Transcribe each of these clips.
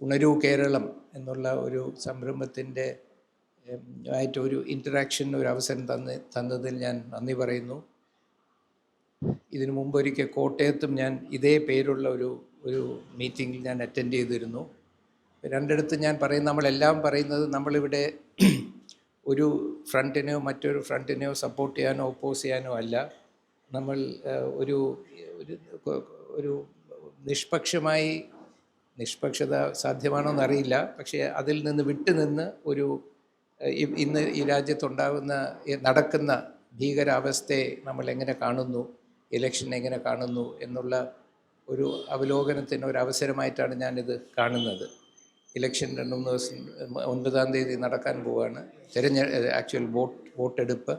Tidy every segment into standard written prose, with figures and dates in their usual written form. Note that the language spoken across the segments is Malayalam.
ഉണരൂ കേരളം എന്നുള്ള ഒരു സംരംഭത്തിൻ്റെ ആയിട്ടൊരു ഇൻറ്ററാക്ഷന് ഒരു അവസരം തന്നതിൽ ഞാൻ നന്ദി പറയുന്നു. ഇതിനു മുമ്പൊരിക്കൽ കോട്ടയത്തും ഞാൻ ഇതേ പേരുള്ള ഒരു മീറ്റിങ്ങിൽ ഞാൻ അറ്റൻഡ് ചെയ്തിരുന്നു. രണ്ടിടത്ത് ഞാൻ നമ്മളെല്ലാം പറയുന്നത് നമ്മളിവിടെ ഒരു ഫ്രണ്ടിനെയോ മറ്റൊരു ഫ്രണ്ടിനെയോ സപ്പോർട്ട് ചെയ്യാനോ ഓപ്പോസ് ചെയ്യാനോ അല്ല. നമ്മൾ ഒരു ഒരു നിഷ്പക്ഷത സാധ്യമാണോ എന്നറിയില്ല, പക്ഷേ അതിൽ നിന്ന് വിട്ടുനിന്ന് ഇന്ന് ഈ നടക്കുന്ന ഭീകരാവസ്ഥയെ നമ്മൾ എങ്ങനെ കാണുന്നു, ഇലക്ഷൻ എങ്ങനെ കാണുന്നു എന്നുള്ള ഒരു അവലോകനത്തിന് ഒരു അവസരമായിട്ടാണ് ഞാനിത് കാണുന്നത്. ഇലക്ഷൻ 2-3 ദിവസം 9-ാം തീയതി നടക്കാൻ പോവുകയാണ്. ആക്ച്വൽ വോട്ടെടുപ്പ്.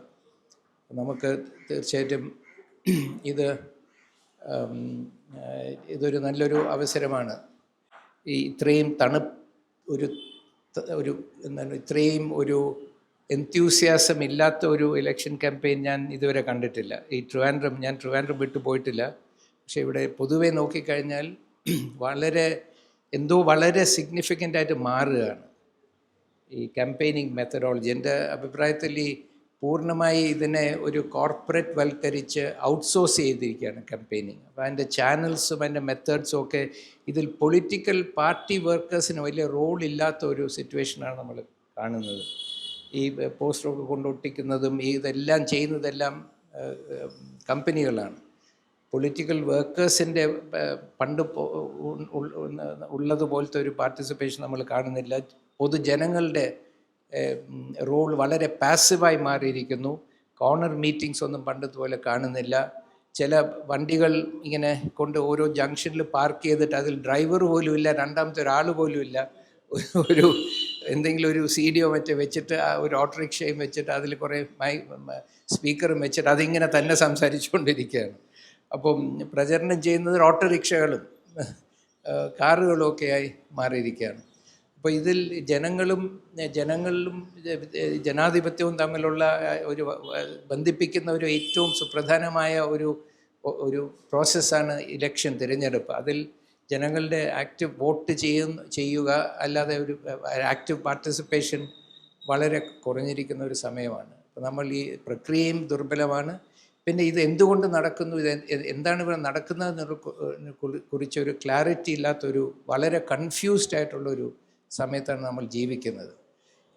നമുക്ക് തീർച്ചയായിട്ടും ഇതൊരു നല്ലൊരു അവസരമാണ്. ഇത്രയും ഇത്രയും ഒരു എൻത്യൂസിയാസം ഇല്ലാത്ത ഒരു ഇലക്ഷൻ ക്യാമ്പയിൻ ഞാൻ ഇതുവരെ കണ്ടിട്ടില്ല. ഞാൻ ട്രിവാൻഡ്രം വിട്ടു പോയിട്ടില്ല. പക്ഷേ ഇവിടെ പൊതുവെ നോക്കിക്കഴിഞ്ഞാൽ വളരെ സിഗ്നിഫിക്കൻ്റായിട്ട് മാറുകയാണ് ഈ ക്യാമ്പയിനിങ് മെത്തഡോളജി. എൻ്റെ അഭിപ്രായത്തിൽ പൂർണ്ണമായി ഇതിനെ ഒരു കോർപ്പറേറ്റ് വൽക്കരിച്ച് ഔട്ട്സോഴ്സ് ചെയ്തിരിക്കുകയാണ് ക്യാമ്പയിനിങ്. അപ്പോൾ അതിൻ്റെ ചാനൽസും അതിൻ്റെ മെത്തേഡ്സും ഒക്കെ ഇതിൽ പൊളിറ്റിക്കൽ പാർട്ടി വർക്കേഴ്സിന് വലിയ റോൾ ഇല്ലാത്ത ഒരു സിറ്റുവേഷനാണ് നമ്മൾ കാണുന്നത്. ഈ പോസ്റ്ററൊക്കെ കൊണ്ടൊട്ടിക്കുന്നതും ഇതെല്ലാം ചെയ്യുന്നതെല്ലാം കമ്പനികളാണ്. പൊളിറ്റിക്കൽ വർക്കേഴ്സിൻ്റെ പണ്ട് ഉള്ളതുപോലത്തെ ഒരു പാർട്ടിസിപ്പേഷൻ നമ്മൾ കാണുന്നില്ല. പൊതുജനങ്ങളുടെ റോൾ വളരെ പാസീവായി മാറിയിരിക്കുന്നു. കോർണർ മീറ്റിങ്സ് ഒന്നും പണ്ടതുപോലെ കാണുന്നില്ല. ചില വണ്ടികൾ ഇങ്ങനെ കൊണ്ട് ഓരോ ജംഗ്ഷനിൽ പാർക്ക് ചെയ്തിട്ട് അതിൽ ഡ്രൈവർ പോലും ഇല്ല, രണ്ടാമത്തെ ഒരാൾ പോലും ഇല്ല. എന്തെങ്കിലും ഒരു സീഡിയോ മറ്റോ വെച്ചിട്ട് ഒരു ഓട്ടോറിക്ഷയും വെച്ചിട്ട് അതിൽ കുറേ സ്പീക്കറും വെച്ചിട്ട് അതിങ്ങനെ തന്നെ സംസാരിച്ചുകൊണ്ടിരിക്കുകയാണ്. അപ്പം പ്രചരണം ചെയ്യുന്നത് ഓട്ടോറിക്ഷകളും കാറുകളും ഒക്കെയായി മാറിയിരിക്കുകയാണ്. അപ്പോൾ ഇതിൽ ജനങ്ങളും ജനാധിപത്യവും തമ്മിലുള്ള ബന്ധിപ്പിക്കുന്ന ഒരു ഏറ്റവും സുപ്രധാനമായ ഒരു പ്രോസസ്സാണ് ഇലക്ഷൻ, തിരഞ്ഞെടുപ്പ്. അതിൽ ജനങ്ങളുടെ ആക്റ്റീവ് വോട്ട് ചെയ്യുക അല്ലാതെ ഒരു ആക്റ്റീവ് പാർട്ടിസിപ്പേഷൻ വളരെ കുറഞ്ഞിരിക്കുന്ന ഒരു സമയമാണ്. അപ്പോൾ നമ്മൾ ഈ പ്രക്രിയയും ദുർബലമാണ്. പിന്നെ ഇത് എന്തുകൊണ്ട് നടക്കുന്നു, എന്താണ് ഇവിടെ നടക്കുന്നതിനെ കുറിച്ചൊരു ക്ലാരിറ്റി ഇല്ലാത്തൊരു വളരെ കൺഫ്യൂസ്ഡ് ആയിട്ടുള്ളൊരു സമയത്താണ് നമ്മൾ ജീവിക്കുന്നത്.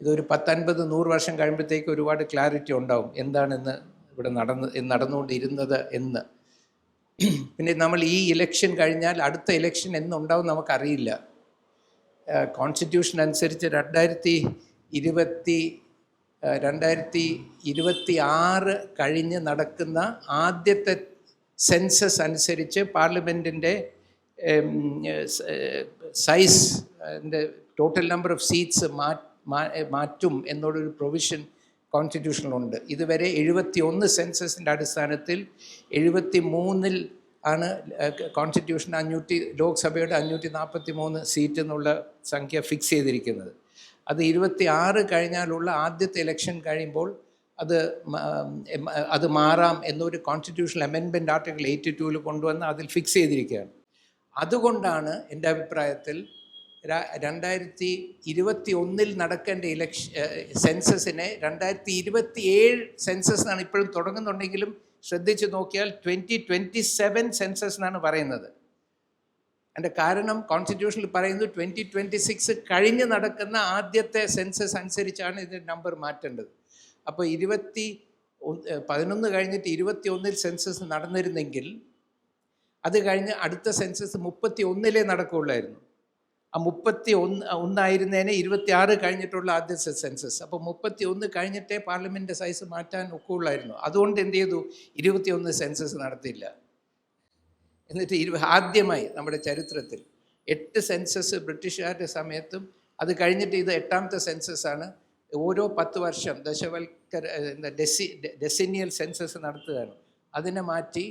ഇതൊരു 10-50-100 വർഷം കഴിയുമ്പോഴത്തേക്ക് ഒരുപാട് ക്ലാരിറ്റി ഉണ്ടാവും എന്താണെന്ന് ഇവിടെ നടന്നുകൊണ്ടിരുന്നത് എന്ന്. പിന്നെ നമ്മൾ ഈ ഇലക്ഷൻ കഴിഞ്ഞാൽ അടുത്ത ഇലക്ഷൻ എന്നുണ്ടാവും നമുക്കറിയില്ല. കോൺസ്റ്റിറ്റ്യൂഷൻ അനുസരിച്ച് 2026 കഴിഞ്ഞ് നടക്കുന്ന ആദ്യത്തെ സെൻസസ് അനുസരിച്ച് പാർലമെൻറ്റിൻ്റെ size, total number of seats മാറ്റും എന്നുള്ളൊരു പ്രൊവിഷൻ കോൺസ്റ്റിറ്റ്യൂഷനിലുണ്ട്. ഇതുവരെ 71 സെൻസസിൻ്റെ അടിസ്ഥാനത്തിൽ 73 ആണ് കോൺസ്റ്റിറ്റ്യൂഷൻ ലോക്സഭയുടെ 543 സീറ്റ് എന്നുള്ള സംഖ്യ ഫിക്സ് ചെയ്തിരിക്കുന്നത്. അത് 26 കഴിഞ്ഞാലുള്ള ആദ്യത്തെ ഇലക്ഷൻ കഴിയുമ്പോൾ അത് മാറാം എന്നൊരു കോൺസ്റ്റിറ്റ്യൂഷണൽ അമെൻഡ്മെൻറ്റ് ആർട്ടിക്കിൾ 82 കൊണ്ടുവന്ന് അതിൽ ഫിക്സ് ചെയ്തിരിക്കുകയാണ്. അതുകൊണ്ടാണ് എൻ്റെ അഭിപ്രായത്തിൽ 2021 നടക്കേണ്ട സെൻസസിനെ 2027 സെൻസസ് എന്നാണ് ഇപ്പോഴും തുടങ്ങുന്നുണ്ടെങ്കിലും ശ്രദ്ധിച്ച് നോക്കിയാൽ 2027 സെൻസസ് എന്നാണ് പറയുന്നത്. അതിൻ്റെ കാരണം കോൺസ്റ്റിറ്റ്യൂഷനിൽ പറയുന്നത് 2026 കഴിഞ്ഞ് നടക്കുന്ന ആദ്യത്തെ സെൻസസ് അനുസരിച്ചാണ് ഇതിൻ്റെ നമ്പർ മാറ്റേണ്ടത്. അപ്പോൾ 11 കഴിഞ്ഞിട്ട് 21 സെൻസസ് നടന്നിരുന്നെങ്കിൽ അത് കഴിഞ്ഞ് അടുത്ത സെൻസസ് 31 നടക്കുകയുള്ളായിരുന്നു. ആ 31 ആയിരുന്നേനെ 26 കഴിഞ്ഞിട്ടുള്ള ആദ്യത്തെ സെൻസസ്. അപ്പോൾ 31 കഴിഞ്ഞിട്ടേ പാർലമെൻറ്റ് സൈസ് മാറ്റാൻ ഒക്കുകയുള്ളായിരുന്നു. അതുകൊണ്ട് എന്ത് ചെയ്തു, 21 സെൻസസ് നടത്തിയില്ല. എന്നിട്ട് ആദ്യമായി നമ്മുടെ ചരിത്രത്തിൽ 8 സെൻസസ് ബ്രിട്ടീഷുകാരുടെ സമയത്തും അത് കഴിഞ്ഞിട്ട് ഇത് 8ാമത്തെ സെൻസസ്സാണ്. ഓരോ 10 വർഷം ഡെസിനിയൽ സെൻസസ് നടത്തുകയാണ്. അതിനെ മാറ്റി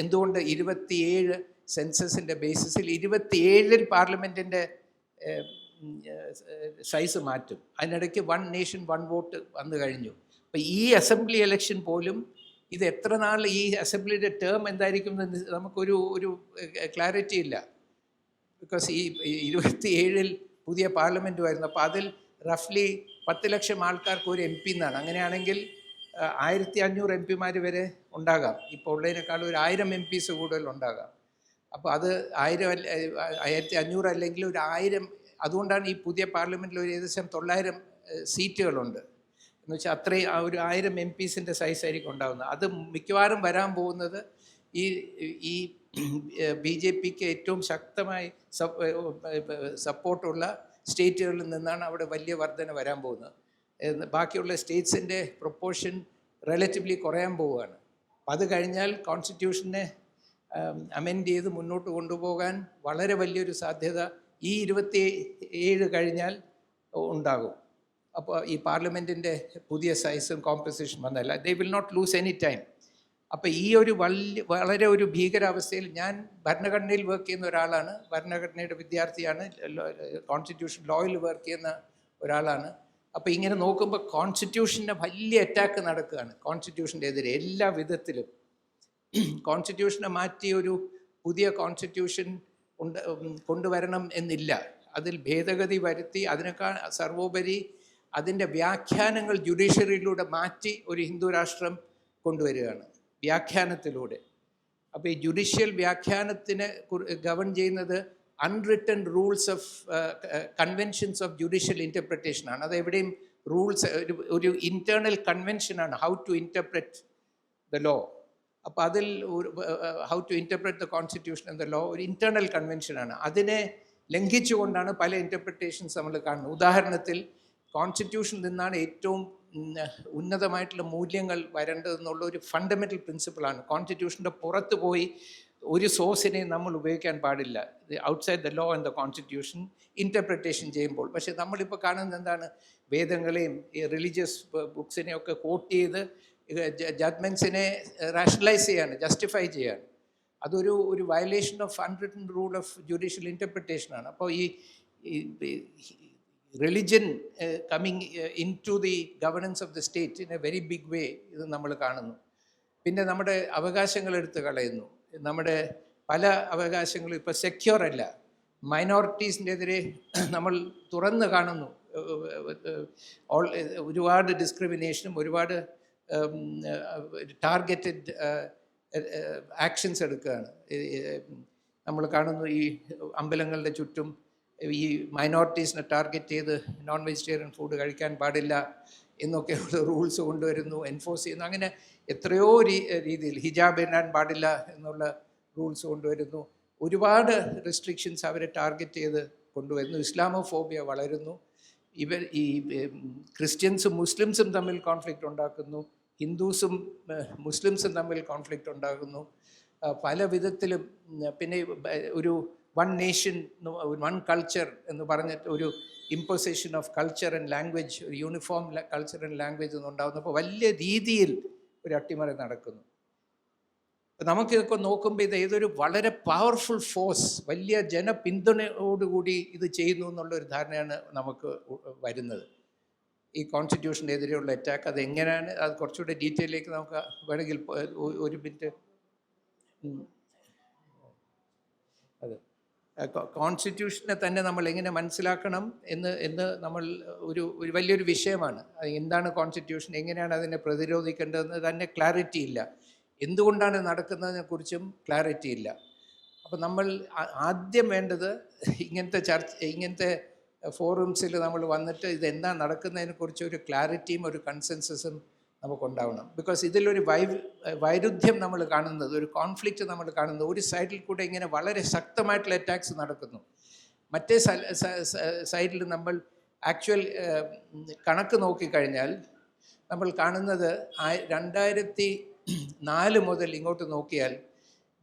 എന്തുകൊണ്ട് 27 സെൻസസിൻ്റെ ബേസിസിൽ 27 പാർലമെൻറ്റിൻ്റെ സൈസ് മാറ്റും. അതിനിടയ്ക്ക് 1 നേഷൻ 1 വോട്ട് വന്നു കഴിഞ്ഞു. അപ്പോൾ ഈ അസംബ്ലി ഇലക്ഷൻ പോലും ഇത് എത്ര നാൾ ഈ അസംബ്ലിയുടെ ടേം എന്തായിരിക്കും എന്ന് നമുക്കൊരു ക്ലാരിറ്റി ഇല്ല. ബിക്കോസ് ഈ 27-ൽ പുതിയ പാർലമെൻറ്റ് വരുന്നു. അപ്പോൾ അതിൽ റഫ്ലി 10 ലക്ഷം ആൾക്കാർക്ക് ഒരു MP എന്നാണ്. അങ്ങനെയാണെങ്കിൽ 1500 MP വരെ ഉണ്ടാകാം. ഇപ്പോൾ ഉള്ളതിനേക്കാൾ ഒരു 1000 MPs കൂടുതൽ ഉണ്ടാകാം. അപ്പോൾ അത് 1500 അല്ലെങ്കിൽ ഒരു 1000. അതുകൊണ്ടാണ് ഈ പുതിയ പാർലമെൻറ്റിൽ ഒരു ഏകദേശം 900 സീറ്റുകളുണ്ട്. എന്ന് വെച്ചാൽ അത്രയും ഒരു 1000 MPs സൈസായിരിക്കും ഉണ്ടാകുന്നത്. അത് മിക്കവാറും വരാൻ പോകുന്നത് ഈ BJPക്ക് ഏറ്റവും ശക്തമായി സപ്പോർട്ടുള്ള സ്റ്റേറ്റുകളിൽ നിന്നാണ് അവിടെ വലിയ വർധന വരാൻ പോകുന്നത്. ബാക്കിയുള്ള സ്റ്റേറ്റ്സിൻ്റെ പ്രൊപ്പോർഷൻ റിലേറ്റീവ്ലി കുറയാൻ പോവുകയാണ്. അപ്പം അത് കഴിഞ്ഞാൽ കോൺസ്റ്റിറ്റ്യൂഷനെ അമെൻഡ് ചെയ്ത് മുന്നോട്ട് കൊണ്ടുപോകാൻ വളരെ വലിയൊരു സാധ്യത ഈ 27 കഴിഞ്ഞാൽ ഉണ്ടാകും. അപ്പോൾ ഈ പാർലമെൻറ്റിൻ്റെ പുതിയ സൈസും കോമ്പസിഷൻ വന്നല്ല, they will not lose any time. അപ്പോൾ ഈ ഒരു വളരെ ഒരു ഭീകരാവസ്ഥയിൽ ഞാൻ ഭരണഘടനയിൽ വർക്ക് ചെയ്യുന്ന ഒരാളാണ്, ഭരണഘടനയുടെ വിദ്യാർത്ഥിയാണ്, കോൺസ്റ്റിറ്റ്യൂഷൻ ലോയിൽ വർക്ക് ചെയ്യുന്ന ഒരാളാണ്. അപ്പോൾ ഇങ്ങനെ നോക്കുമ്പോൾ കോൺസ്റ്റിറ്റ്യൂഷൻ്റെ വലിയ അറ്റാക്ക് നടക്കുകയാണ്, കോൺസ്റ്റിറ്റ്യൂഷൻ്റെ എതിരെ എല്ലാ വിധത്തിലും. കോൺസ്റ്റിറ്റ്യൂഷനെ മാറ്റി ഒരു പുതിയ കോൺസ്റ്റിറ്റ്യൂഷൻ കൊണ്ടുവരണം എന്നില്ല. അതിൽ ഭേദഗതി വരുത്തി അതിനേക്കാൾ സർവോപരി അതിൻ്റെ വ്യാഖ്യാനങ്ങൾ ജുഡീഷ്യറിയിലൂടെ മാറ്റി ഒരു ഹിന്ദു രാഷ്ട്രം കൊണ്ടുവരികയാണ് വ്യാഖ്യാനത്തിലൂടെ. അപ്പോൾ ഈ ജുഡീഷ്യൽ വ്യാഖ്യാനത്തിനെ ഗവൺ ചെയ്യുന്നത് unwritten rules of conventions of judicial ഇൻ്റർപ്രിറ്റേഷനാണ്. അത് എവിടെയും റൂൾസ് ഒരു ഇൻറ്റേർണൽ കൺവെൻഷനാണ്, how to interpret the law. അപ്പോൾ അതിൽ how to interpret the constitution എന്ന ലോ ഒരു ഇൻറ്റേർണൽ കൺവെൻഷനാണ്. അതിനെ ലംഘിച്ചുകൊണ്ടാണ് പല ഇൻ്റർപ്രിറ്റേഷൻസ് നമ്മൾ കാണുന്നത്. ഉദാഹരണത്തിൽ കോൺസ്റ്റിറ്റ്യൂഷനിൽ നിന്നാണ് ഏറ്റവും ഉന്നതമായിട്ടുള്ള മൂല്യങ്ങൾ വരേണ്ടതെന്നുള്ള ഒരു ഫണ്ടമെൻ്റൽ പ്രിൻസിപ്പിളാണ്. കോൺസ്റ്റിറ്റ്യൂഷൻ്റെ പുറത്ത് പോയി ഒരു സോഴ്സിനെ നമ്മൾ ഉപയോഗിക്കാൻ പാടില്ല, outside the law and the constitution interpretation ചെയ്യുമ്പോൾ. പക്ഷേ നമ്മളിപ്പോൾ കാണുന്നത് എന്താണ്, വേദങ്ങളെയും റിലീജിയസ് ബുക്സിനെയൊക്കെ കോട്ട് ചെയ്ത് ജഡ്മെൻറ്റ്സിനെ റാഷണലൈസ് ചെയ്യാണ്, ജസ്റ്റിഫൈ ചെയ്യാണ്. അതൊരു violation of unwritten rule of judicial ഇൻ്റർപ്രിറ്റേഷനാണ്. അപ്പോൾ ഈ religion coming into the governance of the state in a very big way ഇത് നമ്മൾ കാണുന്നു. പിന്നെ നമ്മുടെ അവകാശങ്ങൾ എടുത്ത് കളയുന്നു. നമ്മുടെ പല അവകാശങ്ങളും ഇപ്പോൾ സെക്യൂർ അല്ല. മൈനോറിറ്റീസിനെതിരെ നമ്മൾ തുറന്ന് കാണുന്നു. ഒരുപാട് ഡിസ്ക്രിമിനേഷനും ഒരുപാട് ടാർഗറ്റഡ് ആക്ഷൻസ് എടുക്കുകയാണ്. നമ്മൾ കാണുന്നു ഈ അമ്പലങ്ങളുടെ ചുറ്റും ഈ മൈനോറിറ്റീസിനെ ടാർഗറ്റ് ചെയ്ത് നോൺ വെജിറ്റേറിയൻ ഫുഡ് കഴിക്കാൻ പാടില്ല എന്നൊക്കെയുള്ള റൂൾസ് കൊണ്ടുവരുന്നു, എൻഫോഴ്സ് ചെയ്യുന്നു. അങ്ങനെ എത്രയോ രീതിയിൽ ഹിജാബ് ഇടാൻ പാടില്ല എന്നുള്ള റൂൾസ് കൊണ്ടുവരുന്നു. ഒരുപാട് റെസ്ട്രിക്ഷൻസ് അവരെ ടാർഗറ്റ് ചെയ്ത് കൊണ്ടുവരുന്നു. ഇസ്ലാമോഫോബിയ വളരുന്നു. ഈ ക്രിസ്ത്യൻസും മുസ്ലിംസും തമ്മിൽ കോൺഫ്ലിക്റ്റ് ഉണ്ടാക്കുന്നു. ഹിന്ദുസും മുസ്ലിംസും തമ്മിൽ കോൺഫ്ലിക്റ്റ് ഉണ്ടാകുന്നു പല വിധത്തിലും. പിന്നെ ഒരു വൺ നേഷൻ വൺ കൾച്ചർ എന്ന് പറഞ്ഞിട്ട് ഒരു imposition of culture and language, ഒരു യൂണിഫോം കൾച്ചർ ആൻഡ് ലാംഗ്വേജ് ഒന്നുണ്ടാകുന്നു. അപ്പോൾ വലിയ രീതിയിൽ ഒരു അട്ടിമറി നടക്കുന്നു. നമുക്കിതൊക്കെ നോക്കുമ്പോൾ ഇത് ഏതൊരു വളരെ പവർഫുൾ ഫോഴ്സ്, വലിയ ജനപിന്തുണയോടുകൂടി ഇത് ചെയ്യുന്നു എന്നുള്ളൊരു ധാരണയാണ് നമുക്ക് വരുന്നത്. ഈ കോൺസ്റ്റിറ്റ്യൂഷനെതിരെയുള്ള അറ്റാക്ക് അതെങ്ങനെയാണ്, അത് കുറച്ചുകൂടെ ഡീറ്റെയിലേക്ക് നമുക്ക് വേണമെങ്കിൽ ഒരു മിനിറ്റ്. അതെ, കോൺസ്റ്റിറ്റ്യൂഷനെ തന്നെ നമ്മൾ എങ്ങനെ മനസ്സിലാക്കണം എന്ന് നമ്മൾ ഒരു വലിയൊരു വിഷയമാണ്. എന്താണ് കോൺസ്റ്റിറ്റ്യൂഷൻ, എങ്ങനെയാണ് അതിനെ പ്രതിരോധിക്കേണ്ടതെന്ന് തന്നെ ക്ലാരിറ്റി ഇല്ല. എന്തുകൊണ്ടാണ് നടക്കുന്നതിനെ കുറിച്ചും ക്ലാരിറ്റി ഇല്ല. അപ്പോൾ നമ്മൾ ആദ്യം വേണ്ടത് ഇങ്ങനത്തെ ഫോറംസിൽ നമ്മൾ വന്നിട്ട് ഇതെന്താ നടക്കുന്നതിനെക്കുറിച്ച് ഒരു ക്ലാരിറ്റിയും ഒരു കൺസെൻസസും നമുക്കുണ്ടാവണം. ബിക്കോസ് ഇതിലൊരു വൈരുദ്ധ്യം നമ്മൾ കാണുന്നത്, ഒരു കോൺഫ്ലിക്റ്റ് നമ്മൾ കാണുന്നത്, ഒരു സൈഡിൽ കൂടെ ഇങ്ങനെ വളരെ ശക്തമായിട്ടുള്ള അറ്റാക്സ് നടക്കുന്നു, മറ്റേ സൈഡിൽ നമ്മൾ ആക്ച്വൽ കണക്ക് നോക്കിക്കഴിഞ്ഞാൽ നമ്മൾ കാണുന്നത് 2004 മുതൽ ഇങ്ങോട്ട് നോക്കിയാൽ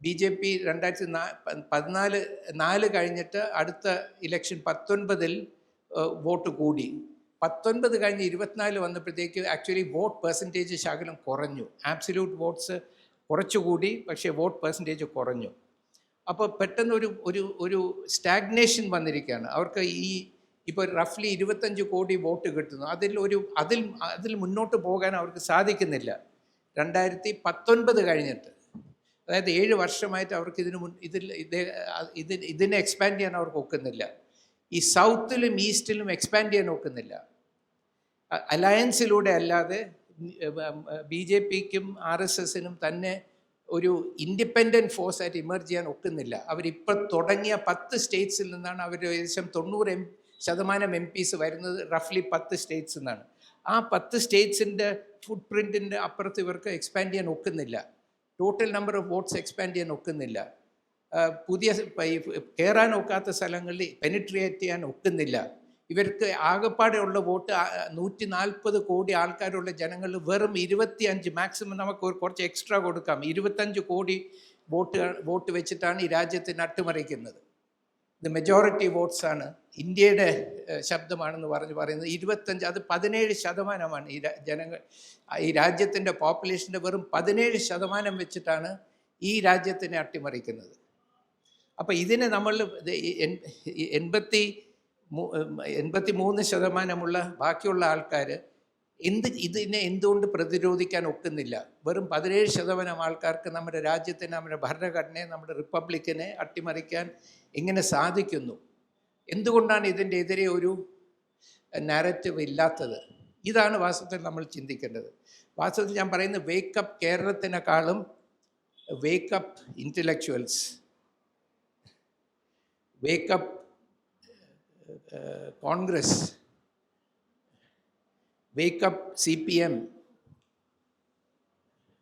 BJP 2014 കഴിഞ്ഞിട്ട് അടുത്ത ഇലക്ഷൻ 19 വോട്ട് കൂടി. 19 കഴിഞ്ഞ് 24 വന്നപ്പോഴത്തേക്ക് ആക്ച്വലി വോട്ട് പെർസെൻറ്റേജ് ശകലം കുറഞ്ഞു. ആബ്സല്യൂട്ട് വോട്ട്സ് കുറച്ചുകൂടി, പക്ഷേ വോട്ട് പെർസെൻറ്റേജ് കുറഞ്ഞു. അപ്പോൾ പെട്ടെന്ന് ഒരു സ്റ്റാഗ്നേഷൻ വന്നിരിക്കുകയാണ്. അവർക്ക് ഇപ്പോൾ റഫ്ലി 25 കോടി വോട്ട് കിട്ടുന്നു. അതിൽ മുന്നോട്ട് പോകാൻ അവർക്ക് സാധിക്കുന്നില്ല 2019 കഴിഞ്ഞിട്ട്. അതായത് 7 വർഷമായിട്ട് അവർക്ക് ഇതിനെ എക്സ്പാൻഡ് ചെയ്യാൻ അവർക്ക് ഒക്കുന്നില്ല. ഈ സൗത്തിലും ഈസ്റ്റിലും എക്സ്പാൻഡ് ചെയ്യാൻ ഒക്കുന്നില്ല. അലയൻസിലൂടെ അല്ലാതെ BJPക്കും RSSനും തന്നെ ഒരു ഇൻഡിപെൻഡൻറ്റ് ഫോഴ്സായിട്ട് ഇമർജ് ചെയ്യാൻ ഒക്കുന്നില്ല. അവരിപ്പോൾ തുടങ്ങിയ 10 സ്റ്റേറ്റ്സിൽ നിന്നാണ് അവർ ഏകദേശം 90% MPs വരുന്നത്, റഫ്ലി 10 സ്റ്റേറ്റ്സിൽ നിന്നാണ്. ആ 10 സ്റ്റേറ്റ്സിൻ്റെ ഫുട് പ്രിൻറ്റിൻ്റെ അപ്പുറത്ത് ഇവർക്ക് എക്സ്പാൻഡ് ചെയ്യാൻ ഒക്കുന്നില്ല. Total number of votes expand ചെയ്യാൻ ഒക്കുന്നില്ല. പുതിയ കയറാൻ ഒക്കാത്ത സ്ഥലങ്ങളിൽ പെനിട്രേറ്റ് ചെയ്യാൻ ഒക്കുന്നില്ല. ഇവർക്ക് ആകെപ്പാടെയുള്ള വോട്ട് 140 കോടി ആൾക്കാരുള്ള ജനങ്ങളിൽ വെറും 25, മാക്സിമം നമുക്ക് കുറച്ച് എക്സ്ട്രാ കൊടുക്കാം, 25 കോടി വോട്ട് വെച്ചിട്ടാണ് ഈ രാജ്യത്തിന് അട്ടിമറിക്കുന്നത്. ഇത് മെജോറിറ്റി വോട്ട്സാണ്, ഇന്ത്യയുടെ ശബ്ദമാണെന്ന് പറയുന്നത് 25, അത് 17% ഈ ജനങ്ങൾ, ഈ രാജ്യത്തിൻ്റെ പോപ്പുലേഷൻ്റെ വെറും 17% വെച്ചിട്ടാണ് ഈ രാജ്യത്തിനെ അട്ടിമറിക്കുന്നത്. അപ്പോൾ ഇതിനെ നമ്മൾ 83% ബാക്കിയുള്ള ആൾക്കാർ ഇതിനെ എന്തുകൊണ്ട് പ്രതിരോധിക്കാൻ ഒക്കുന്നില്ല? വെറും 17% ആൾക്കാർക്ക് നമ്മുടെ രാജ്യത്തിനെ, നമ്മുടെ ഭരണഘടനയെ, നമ്മുടെ റിപ്പബ്ലിക്കിനെ അട്ടിമറിക്കാൻ എങ്ങനെ സാധിക്കുന്നു? എന്തുകൊണ്ടാണ് ഇതിൻ്റെ എതിരെ ഒരു നാരറ്റീവ് ഇല്ലാത്തത്? ഇതാണ് വാസ്തവത്തിൽ നമ്മൾ ചിന്തിക്കേണ്ടത്. വാസ്തവത്തിൽ ഞാൻ പറയുന്നത് വേക്കപ്പ് കേരളത്തിനേക്കാളും wake up intellectuals, wake up Congress, wake up CPM,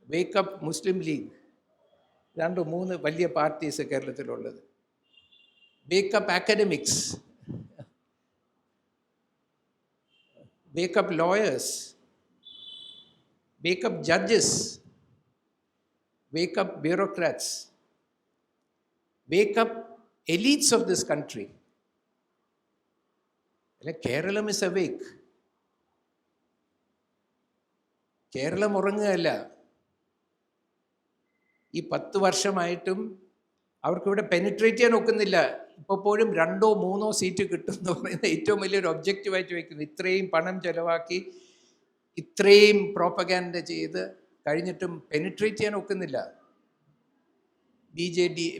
wake up Muslim League, 2-3 വലിയ പാർട്ടീസ് കേരളത്തിലുള്ളത്. Wake up academics, wake up lawyers, wake up judges, wake up bureaucrats, wake up elites of this country. Keralam is awake. Keralam ഉറങ്ങുകയല്ല. ഈ 10 വർഷമായിട്ടും അവർക്കിവിടെ പെനിട്രേറ്റ് ചെയ്യാൻ ഒക്കുന്നില്ല. ഇപ്പോൾ പോലും 2-3 സീറ്റ് കിട്ടും എന്ന് പറയുന്നത് ഏറ്റവും വലിയൊരു ഒബ്ജക്റ്റീവായിട്ട് വയ്ക്കുന്നു. ഇത്രയും പണം ചെലവാക്കി ഇത്രയും പ്രോപ്പഗാൻഡ ചെയ്ത് കഴിഞ്ഞിട്ടും പെനിട്രേറ്റ് ചെയ്യാൻ ഒക്കുന്നില്ല.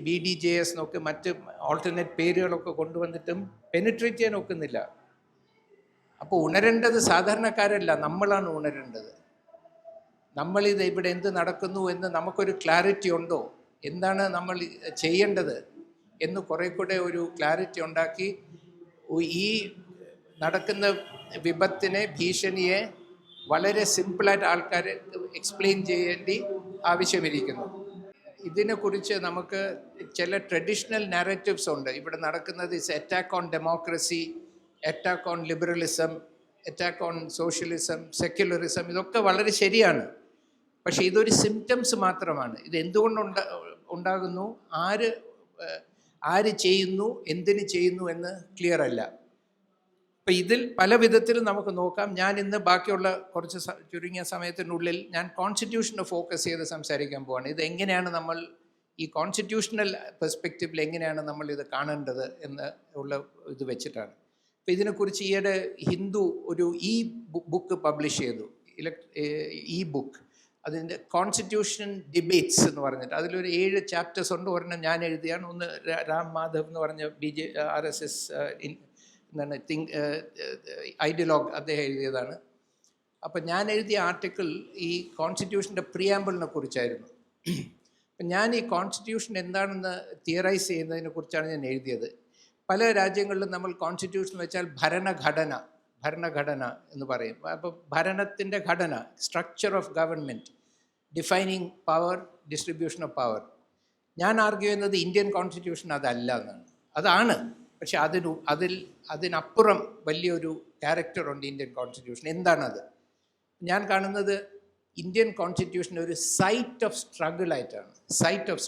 BDJS എന്നൊക്കെ മറ്റ് ഓൾട്ടർനേറ്റ് പേരുകളൊക്കെ കൊണ്ടുവന്നിട്ടും പെനിട്രേറ്റ് ചെയ്യാൻ ഒക്കുന്നില്ല. അപ്പോൾ ഉണരേണ്ടത് സാധാരണക്കാരല്ല, നമ്മളാണ് ഉണരേണ്ടത്. നമ്മളിത് ഇവിടെ എന്ത് നടക്കുന്നു എന്ന് നമുക്കൊരു ക്ലാരിറ്റി ഉണ്ടോ? എന്താണ് നമ്മൾ ചെയ്യേണ്ടത് എന്ന് കുറേ കൂടെ ഒരു ക്ലാരിറ്റി ഉണ്ടാക്കി ഈ നടക്കുന്ന വിപത്തിനെ, ഭീഷണിയെ വളരെ സിമ്പിളായിട്ട് ആൾക്കാർ എക്സ്പ്ലെയിൻ ചെയ്യേണ്ടി ആവശ്യമിരിക്കുന്നു. ഇതിനെക്കുറിച്ച് നമുക്ക് ചില ട്രഡീഷണൽ നാരറ്റീവ്സ് ഉണ്ട്. ഇവിടെ നടക്കുന്നത് attack on democracy, attack on liberalism, attack on socialism, secularism, ഇതൊക്കെ വളരെ ശരിയാണ്. പക്ഷേ ഇതൊരു സിംറ്റംസ് മാത്രമാണ്. ഇത് എന്തുകൊണ്ട് ഉണ്ടാകുന്നു, ആര് ചെയ്യുന്നു, എന്തിന് ചെയ്യുന്നു എന്ന് ക്ലിയർ അല്ല. അപ്പം ഇതിൽ പല വിധത്തിലും നമുക്ക് നോക്കാം. ഞാൻ ഇന്ന് ബാക്കിയുള്ള കുറച്ച് ചുരുങ്ങിയ സമയത്തിനുള്ളിൽ ഞാൻ കോൺസ്റ്റിറ്റ്യൂഷനെ ഫോക്കസ് ചെയ്ത് സംസാരിക്കാൻ പോവാണ്. ഇത് എങ്ങനെയാണ് നമ്മൾ ഈ കോൺസ്റ്റിറ്റ്യൂഷണൽ പെർസ്പെക്റ്റീവിൽ എങ്ങനെയാണ് നമ്മൾ ഇത് കാണേണ്ടത് എന്ന് ഉള്ള ഇത് വെച്ചിട്ടാണ്. അപ്പോൾ ഇതിനെക്കുറിച്ച് ഈയിടെ ഹിന്ദു ഒരു ബുക്ക് പബ്ലിഷ് ചെയ്തു, ബുക്ക്. അതിൻ്റെ കോൺസ്റ്റിറ്റ്യൂഷൻ ഡിബേറ്റ്സ് എന്ന് പറഞ്ഞിട്ട് അതിലൊരു 7 ചാപ്റ്റേഴ്സ് ഉണ്ട്. ഒരെണ്ണം ഞാൻ എഴുതിയാണ്, ഒന്ന് രാം മാധവ് എന്ന് പറഞ്ഞ RSS എന്താണ് ഐഡിയോളോഗ്, അദ്ദേഹം എഴുതിയതാണ്. അപ്പം ഞാൻ എഴുതിയ ആർട്ടിക്കിൾ ഈ കോൺസ്റ്റിറ്റ്യൂഷൻ്റെ പ്രിയാമ്പിളിനെ കുറിച്ചായിരുന്നു. അപ്പം ഞാൻ ഈ കോൺസ്റ്റിറ്റ്യൂഷൻ എന്താണെന്ന് തിയറൈസ് ചെയ്യുന്നതിനെ കുറിച്ചാണ് ഞാൻ എഴുതിയത്. പല രാജ്യങ്ങളിലും നമ്മൾ കോൺസ്റ്റിറ്റ്യൂഷൻ വെച്ചാൽ ഭരണഘടന എന്ന് പറയും. അപ്പോൾ ഭരണത്തിൻ്റെ ഘടന, structure of government, defining power, distribution of power. ഞാൻ ആർഗ്യൂ ചെയ്യുന്നത് ഇന്ത്യൻ കോൺസ്റ്റിറ്റ്യൂഷൻ അതല്ല എന്നാണ്. അതാണ്, പക്ഷെ അതിനപ്പുറം വലിയൊരു ക്യാരക്ടറുണ്ട് ഇന്ത്യൻ കോൺസ്റ്റിറ്റ്യൂഷൻ. എന്താണത്? ഞാൻ കാണുന്നത് ഇന്ത്യൻ കോൺസ്റ്റിറ്റ്യൂഷൻ ഒരു സൈറ്റ് ഓഫ് സ്ട്രഗിൾ ആയിട്ടാണ്. സൈറ്റ് ഓഫ്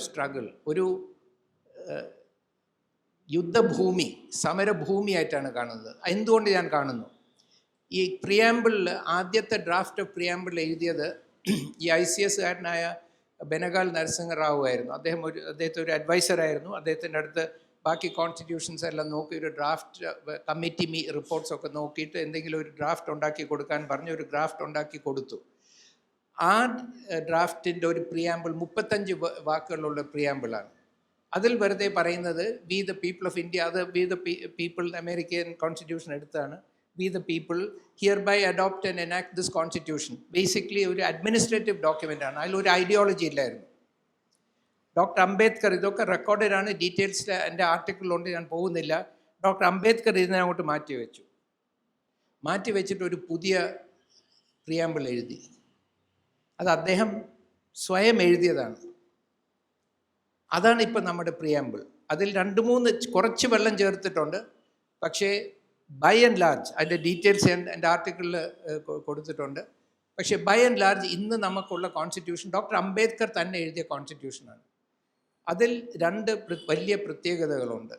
സ്ട്രഗിൾ, ഒരു യുദ്ധഭൂമി, സമരഭൂമിയായിട്ടാണ് കാണുന്നത്. എന്തുകൊണ്ട് ഞാൻ കാണുന്നു? ഈ പ്രിയാമ്പിളിൽ, ആദ്യത്തെ ഡ്രാഫ്റ്റ് ഓഫ് പ്രിയാമ്പിളിൽ എഴുതിയത് ഈ ICS കാരനായ ബെനഗാൽ നരസിംഹറാവു ആയിരുന്നു. അദ്ദേഹത്തെ ഒരു അഡ്വൈസറായിരുന്നു. അദ്ദേഹത്തിൻ്റെ അടുത്ത് ബാക്കി കോൺസ്റ്റിറ്റ്യൂഷൻസ് എല്ലാം നോക്കി ഒരു ഡ്രാഫ്റ്റ് കമ്മിറ്റി റിപ്പോർട്ട്സൊക്കെ നോക്കിയിട്ട് എന്തെങ്കിലും ഒരു ഡ്രാഫ്റ്റ് ഉണ്ടാക്കി കൊടുക്കാൻ പറഞ്ഞ് ഒരു ഡ്രാഫ്റ്റ് ഉണ്ടാക്കി കൊടുത്തു. ആ ഡ്രാഫ്റ്റിൻ്റെ ഒരു പ്രിയാമ്പിൾ 35 വാക്കുകളുള്ള പ്രിയാമ്പിളാണ്. അതിൽ വെറുതെ പറയുന്നത് we the people of India, അത് we the people American constitution എടുത്താണ്, we the people hereby adopt and enact this constitution. Basically ഒരു അഡ്മിനിസ്ട്രേറ്റീവ് ഡോക്യുമെൻ്റ് ആണ്, അതിലൊരു ഐഡിയോളജി ഇല്ലായിരുന്നു. ഡോക്ടർ അംബേദ്കർ, ഇതൊക്കെ റെക്കോർഡഡാണ്, ഡീറ്റെയിൽസ് എൻ്റെ ആർട്ടിക്കിളുണ്ട്, ഞാൻ പോകുന്നില്ല. ഡോക്ടർ അംബേദ്കർ ഇതിനെ അങ്ങോട്ട് മാറ്റി വെച്ചിട്ട് ഒരു പുതിയ പ്രിയാമ്പിൾ എഴുതി. അത് അദ്ദേഹം സ്വയം എഴുതിയതാണ്. അതാണ് ഇപ്പം നമ്മുടെ പ്രിയാമ്പിൾ. അതിൽ 2-3 കുറച്ച് വെള്ളം ചേർത്തിട്ടുണ്ട്, പക്ഷേ ബൈ ആൻഡ് ലാർജ് അതിൻ്റെ ഡീറ്റെയിൽസ് എൻ്റെ ആർട്ടിക്കിളിൽ കൊടുത്തിട്ടുണ്ട്. പക്ഷേ ബൈ ആൻഡ് ലാർജ് ഇന്ന് നമുക്കുള്ള കോൺസ്റ്റിറ്റ്യൂഷൻ ഡോക്ടർ അംബേദ്കർ തന്നെ എഴുതിയ കോൺസ്റ്റിറ്റ്യൂഷനാണ്. അതിൽ 2 വലിയ പ്രത്യേകതകളുണ്ട്.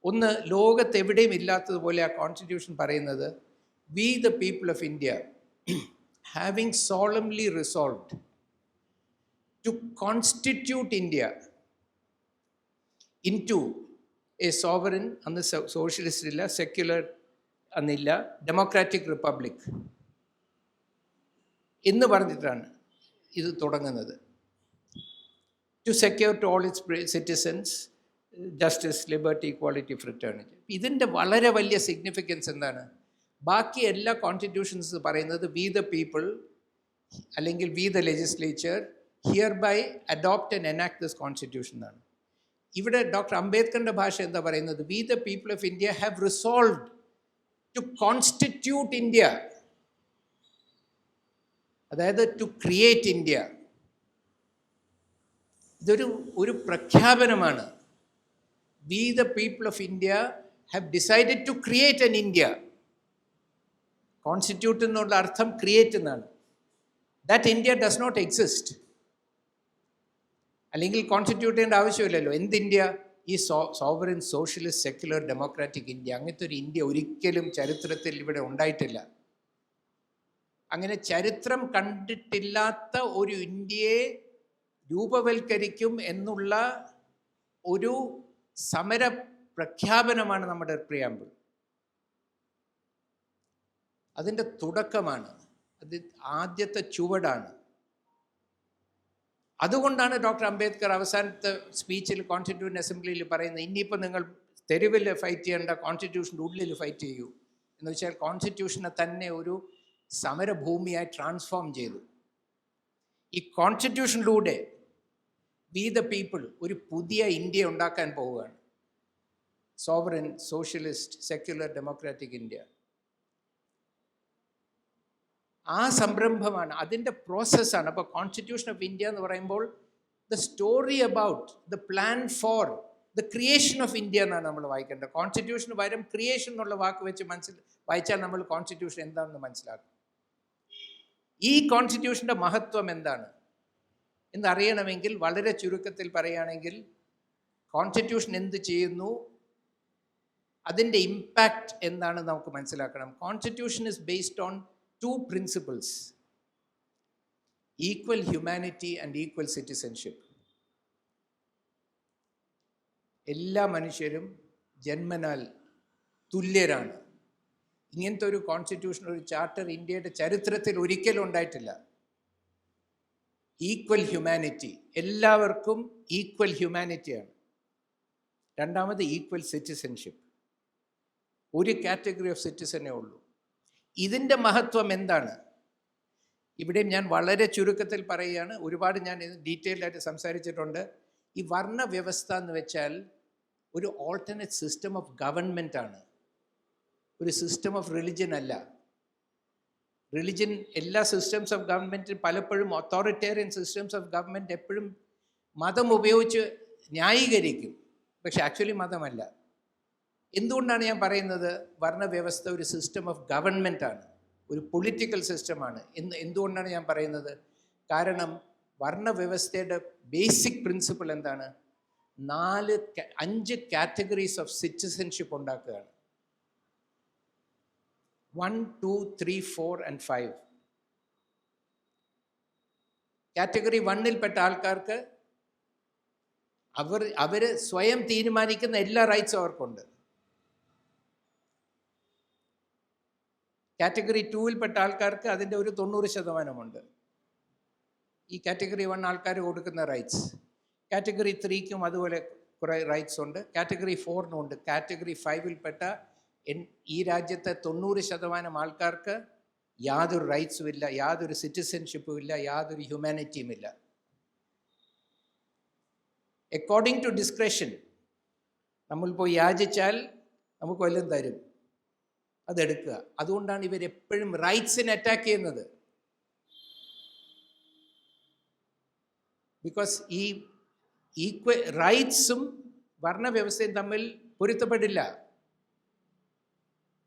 ഒന്ന്, ലോകത്തെവിടെയും ഇല്ലാത്തതുപോലെ ആ കോൺസ്റ്റിറ്റ്യൂഷൻ പറയുന്നത് we the people of India having solemnly resolved to constitute India into a sovereign, അന്ന് സോഷ്യലിസ്റ്റ് ഇല്ല, സെക്യുലർ അന്നില്ല, ഡെമോക്രാറ്റിക് റിപ്പബ്ലിക് എന്ന് പറഞ്ഞിട്ടാണ് ഇത് തുടങ്ങുന്നത്. To secure to all its citizens justice, liberty, equality, fraternity. ഇതിൻ്റെ വളരെ വലിയ സിഗ്നിഫിക്കൻസ് എന്താണ്? ബാക്കി എല്ലാ കോൺസ്റ്റിറ്റ്യൂഷൻസ് പറയുന്നത് വി ദ പീപ്പിൾ അല്ലെങ്കിൽ we the legislature hereby adopt and enact this constitution എന്നാണ്. ഇവിടെ ഡോക്ടർ അംബേദ്കറിൻ്റെ ഭാഷ എന്താ പറയുന്നത്? We the people of India have resolved to constitute India, അതായത് ടു ക്രിയേറ്റ് ഇന്ത്യ. ഇതൊരു പ്രഖ്യാപനമാണ്. V the people of India have decided to create an India. Constitute എന്നുള്ള അർത്ഥം ക്രിയേറ്റ് എന്നാണ്. That India does not exist. അല്ലെങ്കിൽ കോൺസ്റ്റിറ്റ്യൂട്ട് ചെയ്യേണ്ട ആവശ്യമില്ലല്ലോ. എന്ത് ഇന്ത്യ? ഈ sovereign socialist secular democratic India. അങ്ങനത്തെ ഒരു ഇന്ത്യ ഒരിക്കലും ചരിത്രത്തിൽ ഇവിടെ ഉണ്ടായിട്ടില്ല. അങ്ങനെ ചരിത്രം കണ്ടിട്ടില്ലാത്ത ഒരു ഇന്ത്യയെ രൂപവൽക്കരിക്കും എന്നുള്ള ഒരു സമര പ്രഖ്യാപനമാണ് നമ്മുടെ പ്രിയാമ്പിൾ. അതിൻ്റെ തുടക്കമാണ്, അത് ആദ്യത്തെ ചുവടാണ്. അതുകൊണ്ടാണ് ഡോക്ടർ അംബേദ്കർ അവസാനത്തെ സ്പീച്ചിൽ കോൺസ്റ്റിറ്റ്യൂഷൻ അസംബ്ലിയിൽ പറയുന്നത്, ഇനിയിപ്പോൾ നിങ്ങൾ തെരുവിൽ ഫൈറ്റ് ചെയ്യേണ്ട, കോൺസ്റ്റിറ്റ്യൂഷൻ്റെ ഉള്ളിൽ ഫൈറ്റ് ചെയ്യൂ എന്ന് വെച്ചാൽ കോൺസ്റ്റിറ്റ്യൂഷനെ തന്നെ ഒരു സമരഭൂമിയായി ട്രാൻസ്ഫോം ചെയ്തു. ഈ കോൺസ്റ്റിറ്റ്യൂഷനിലൂടെ വി ദ പീപ്പിൾ ഒരു പുതിയ ഇന്ത്യ ഉണ്ടാക്കാൻ പോവുകയാണ്. Sovereign socialist secular democratic India. ആ സംരംഭമാണ്, അതിൻ്റെ പ്രോസസ്സാണ്. അപ്പോൾ കോൺസ്റ്റിറ്റ്യൂഷൻ ഓഫ് ഇന്ത്യ എന്ന് പറയുമ്പോൾ the story about the plan for the creation of India എന്നാണ് നമ്മൾ വായിക്കേണ്ടത്. കോൺസ്റ്റിറ്റ്യൂഷന് പകരം ക്രിയേഷൻ എന്നുള്ള വാക്ക് വെച്ച് വായിച്ചാൽ നമ്മൾ കോൺസ്റ്റിറ്റ്യൂഷൻ എന്താണെന്ന് മനസ്സിലാക്കും. ഈ കോൺസ്റ്റിറ്റ്യൂഷൻ്റെ മഹത്വം എന്താണ് എന്നറിയണമെങ്കിൽ വളരെ ചുരുക്കത്തിൽ പറയുകയാണെങ്കിൽ, കോൺസ്റ്റിറ്റ്യൂഷൻ എന്ത് ചെയ്യുന്നു, അതിൻ്റെ ഇമ്പാക്റ്റ് എന്താണ് നമുക്ക് മനസ്സിലാക്കണം. Constitution is based on 2 principles: equal humanity and equal citizenship. എല്ലാ മനുഷ്യരും ജന്മനാൽ തുല്യരാണ്. ഇങ്ങനത്തെ ഒരു കോൺസ്റ്റിറ്റ്യൂഷൻ, ഒരു ചാർട്ടർ ഇന്ത്യയുടെ ചരിത്രത്തിൽ ഒരിക്കലും ഉണ്ടായിട്ടില്ല. ഈക്വൽ ഹ്യൂമാനിറ്റി, എല്ലാവർക്കും ഈക്വൽ ഹ്യൂമാനിറ്റിയാണ്. രണ്ടാമത് ഈക്വൽ സിറ്റിസൺഷിപ്പ്. ഒരു കാറ്റഗറി ഓഫ് സിറ്റിസനേ ഉള്ളൂ. ഇതിൻ്റെ മഹത്വം എന്താണ്? ഇവിടെയും ഞാൻ വളരെ ചുരുക്കത്തിൽ പറയുകയാണ്, ഒരുപാട് ഞാൻ ഡീറ്റെയിൽഡായിട്ട് സംസാരിച്ചിട്ടുണ്ട്. ഈ വർണ്ണ വ്യവസ്ഥ എന്ന് വെച്ചാൽ ഒരു ഓൾട്ടർനേറ്റ് സിസ്റ്റം ഓഫ് ഗവൺമെൻറ് ആണ്, ഒരു സിസ്റ്റം ഓഫ് റിലിജൻ അല്ല. റിലിജൻ, എല്ലാ സിസ്റ്റംസ് ഓഫ് ഗവൺമെൻറ് പലപ്പോഴും ഓത്തോറിറ്റേറിയൻ സിസ്റ്റംസ് ഓഫ് ഗവൺമെൻറ് എപ്പോഴും മതം ഉപയോഗിച്ച് ന്യായീകരിക്കും, പക്ഷെ ആക്ച്വലി മതമല്ല. എന്തുകൊണ്ടാണ് ഞാൻ പറയുന്നത് വർണ്ണവ്യവസ്ഥ ഒരു സിസ്റ്റം ഓഫ് ഗവൺമെൻറ് ആണ്, ഒരു പൊളിറ്റിക്കൽ സിസ്റ്റമാണ്? എന്തുകൊണ്ടാണ് ഞാൻ പറയുന്നത്? കാരണം വർണ്ണവ്യവസ്ഥയുടെ ബേസിക് പ്രിൻസിപ്പിൾ എന്താണ്? 5 കാറ്റഗറീസ് ഓഫ് സിറ്റിസൺഷിപ്പ് ഉണ്ടാക്കുകയാണ്. 1, 2, 3, 4 and 5. കാറ്റഗറി 1-ൽ പെട്ട ആൾക്കാർക്ക് അവർ സ്വയം തീരുമാനിക്കുന്ന എല്ലാ റൈറ്റ്സും അവർക്കുണ്ട്. കാറ്റഗറി 2-ൽ പെട്ട ആൾക്കാർക്ക് അതിൻ്റെ ഒരു 90% ഉണ്ട്. ഈ കാറ്റഗറി 1 ആൾക്കാർ കൊടുക്കുന്ന റൈറ്റ്സ്. കാറ്റഗറി 3ക്കും അതുപോലെ കുറേ റൈറ്റ്സ് ഉണ്ട്. കാറ്റഗറി 4നും ഉണ്ട്. കാറ്റഗറി 5ൽപ്പെട്ട ഈ രാജ്യത്തെ 90% ആൾക്കാർക്ക് യാതൊരു റൈറ്റ്സും ഇല്ല, യാതൊരു സിറ്റിസൺഷിപ്പും ഇല്ല, യാതൊരു ഹ്യൂമാനിറ്റിയും ഇല്ല. അക്കോർഡിംഗ് ടു ഡിസ്ക്രിഷൻ നമ്മൾ പോയി യാചിച്ചാൽ നമുക്ക് വല്ലതും തരും, അതെടുക്കുക. അതുകൊണ്ടാണ് ഇവരെപ്പോഴും റൈറ്റ്സിനെ അറ്റാക്ക് ചെയ്യുന്നത്. ബിക്കോസ് ഈ റൈറ്റ്സും വർണ്ണവ്യവസ്ഥയും തമ്മിൽ പൊരുത്തപ്പെടില്ല.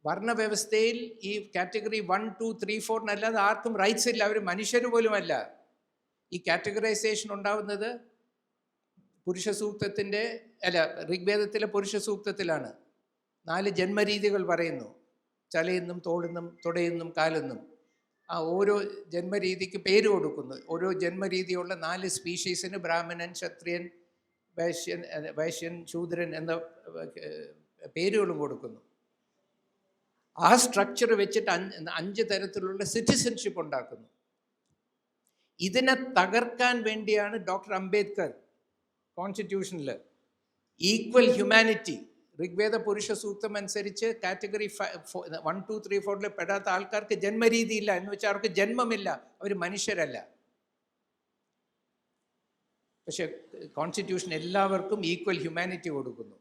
വർണ്ണവ്യവസ്ഥയിൽ ഈ കാറ്റഗറി 1, 2, 3, 4 അല്ലാതെ ആർക്കും റൈറ്റ്സ് ഇല്ല, അവർ മനുഷ്യർ പോലുമല്ല. ഈ കാറ്റഗറൈസേഷൻ ഉണ്ടാവുന്നത് പുരുഷ സൂക്തത്തിൻ്റെ ഋഗ്വേദത്തിലെ പുരുഷ സൂക്തത്തിലാണ്. 4 ജന്മരീതികൾ പറയുന്നു. ചലയെന്നും തോളെന്നും തുടയെന്നും കാലെന്നും. ആ ഓരോ ജന്മരീതിക്ക് പേര് കൊടുക്കുന്നു. ഓരോ ജന്മരീതിയുള്ള 4 സ്പീഷീസിന് ബ്രാഹ്മണൻ, ക്ഷത്രിയൻ, വൈശ്യൻ, ശൂദ്രൻ എന്ന പേരുകളും കൊടുക്കുന്നു. ആ സ്ട്രക്ചർ വെച്ചിട്ട് 5 തരത്തിലുള്ള സിറ്റിസൺഷിപ്പ് ഉണ്ടാക്കുന്നു. ഇതിനെ തകർക്കാൻ വേണ്ടിയാണ് ഡോക്ടർ അംബേദ്കർ കോൺസ്റ്റിറ്റ്യൂഷനിൽ ഈക്വൽ ഹ്യൂമാനിറ്റി, ഋഗ്വേദ പുരുഷ സൂക്തം അനുസരിച്ച് കാറ്റഗറി 1, 2, 3, 4 പെടാത്ത ആൾക്കാർക്ക് ജന്മരീതിയില്ല എന്ന് വെച്ചാൽ അവർക്ക് ജന്മമില്ല, അവർ മനുഷ്യരല്ല. പക്ഷെ കോൺസ്റ്റിറ്റ്യൂഷൻ എല്ലാവർക്കും ഈക്വൽ ഹ്യൂമാനിറ്റി കൊടുക്കുന്നു.